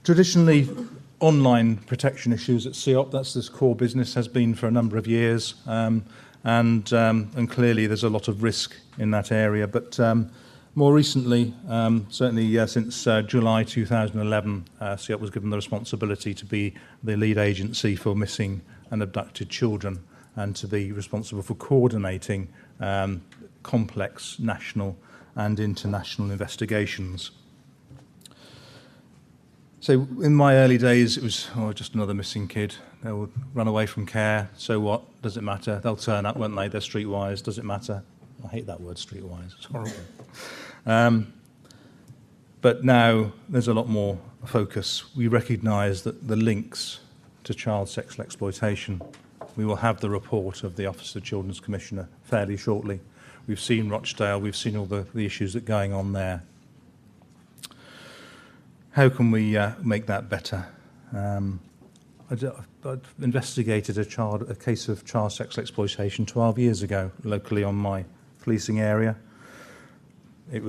Traditionally, online protection issues at CEOP, that's this core business, has been for a number of years, and clearly there's a lot of risk in that area. But more recently, certainly since July 2011, CEOP was given the responsibility to be the lead agency for missing and abducted children and to be responsible for coordinating complex national and international investigations. So in my early days, it was just another missing kid. They'll run away from care. So what? Does it matter? They'll turn up, won't they? They're streetwise. Does it matter? I hate that word, streetwise. It's horrible. But now there's a lot more focus. We recognise that the links to child sexual exploitation. We will have the report of the Office of the Children's Commissioner fairly shortly. We've seen Rochdale. We've seen all the issues that are going on there. How can we make that better? I've investigated a case of child sexual exploitation 12 years ago, locally on my policing area. It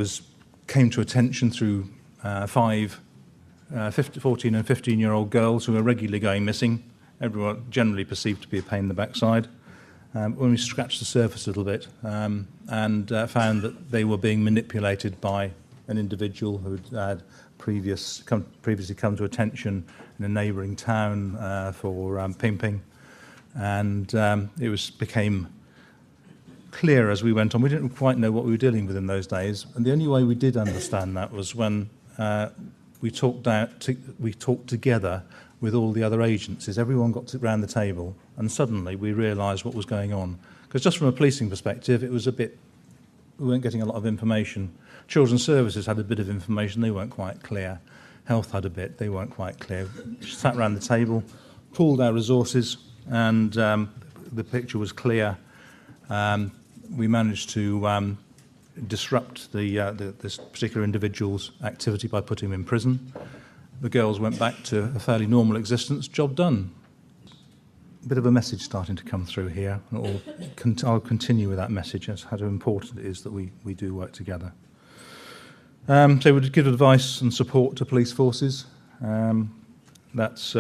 came to attention through 14 and 15-year-old girls who were regularly going missing. Everyone generally perceived to be a pain in the backside. When we scratched the surface a little bit and found that they were being manipulated by an individual who had previously come to attention in a neighbouring town for pimping, and it became clear as we went on. We didn't quite know what we were dealing with in those days, and the only way we did understand that was when we talked together with all the other agencies. Everyone got round the table, and suddenly we realised what was going on. Because just from a policing perspective, we weren't getting a lot of information. Children's Services had a bit of information, they weren't quite clear. Health had a bit, they weren't quite clear. Sat around the table, pooled our resources, and the picture was clear. We managed to disrupt this particular individual's activity by putting him in prison. The girls went back to a fairly normal existence, job done. A bit of a message starting to come through here. I'll continue with that message as how important it is that we do work together. So we would give advice and support to police forces. That's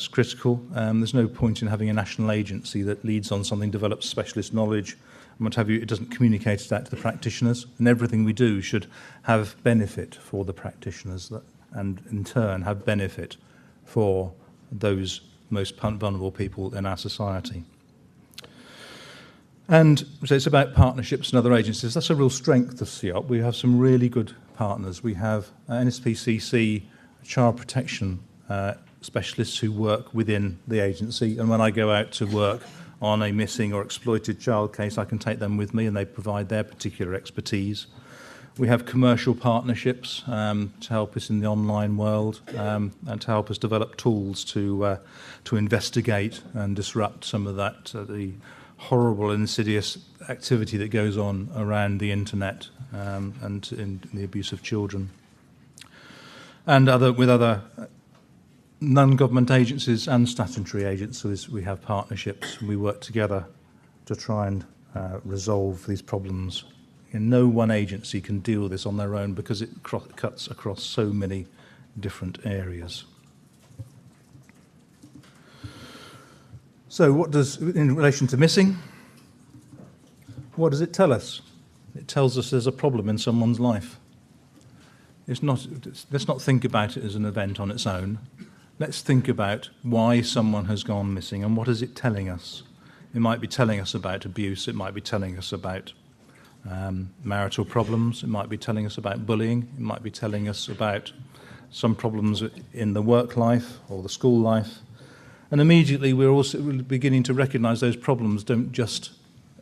critical. There's no point in having a national agency that leads on something, develops specialist knowledge, and what have you. It doesn't communicate that to the practitioners, and everything we do should have benefit for the practitioners, and in turn have benefit for those most vulnerable people in our society. And so it's about partnerships and other agencies. That's a real strength of CEOP. We have some really good partners. We have NSPCC child protection specialists who work within the agency, and when I go out to work on a missing or exploited child case, I can take them with me and they provide their particular expertise. We have commercial partnerships to help us in the online world and to help us develop tools to investigate and disrupt some of that, the horrible and insidious activity that goes on around the internet and in the abuse of children. And with other non-government agencies and statutory agencies, we have partnerships. We work together to try and resolve these problems. And no one agency can deal with this on their own because it cuts across so many different areas. So in relation to missing, what does it tell us? It tells us there's a problem in someone's life. Let's not think about it as an event on its own. Let's think about why someone has gone missing and what is it telling us. It might be telling us about abuse, it might be telling us about marital problems, it might be telling us about bullying, it might be telling us about some problems in the work life or the school life. And immediately we're also beginning to recognise those problems don't just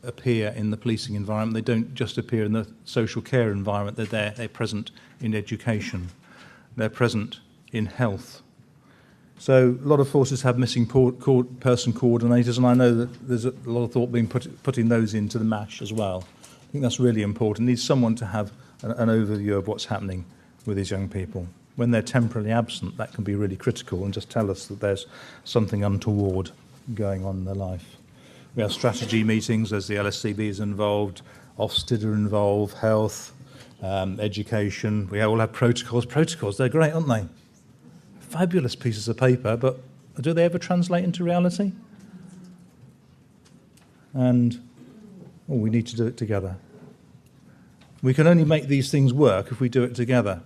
appear in the policing environment, they don't just appear in the social care environment, they're present in education, they're present in health. So a lot of forces have missing person coordinators, and I know that there's a lot of thought being putting those into the MASH as well. I think that's really important. It needs someone to have an overview of what's happening with these young people. When they're temporarily absent, that can be really critical and just tell us that there's something untoward going on in their life. We have strategy meetings as the LSCB is involved, Ofsted are involved, health, education. We all have protocols. Protocols, they're great, aren't they? fabulous pieces of paper, but do they ever translate into reality? And we need to do it together. We can only make these things work if we do it together.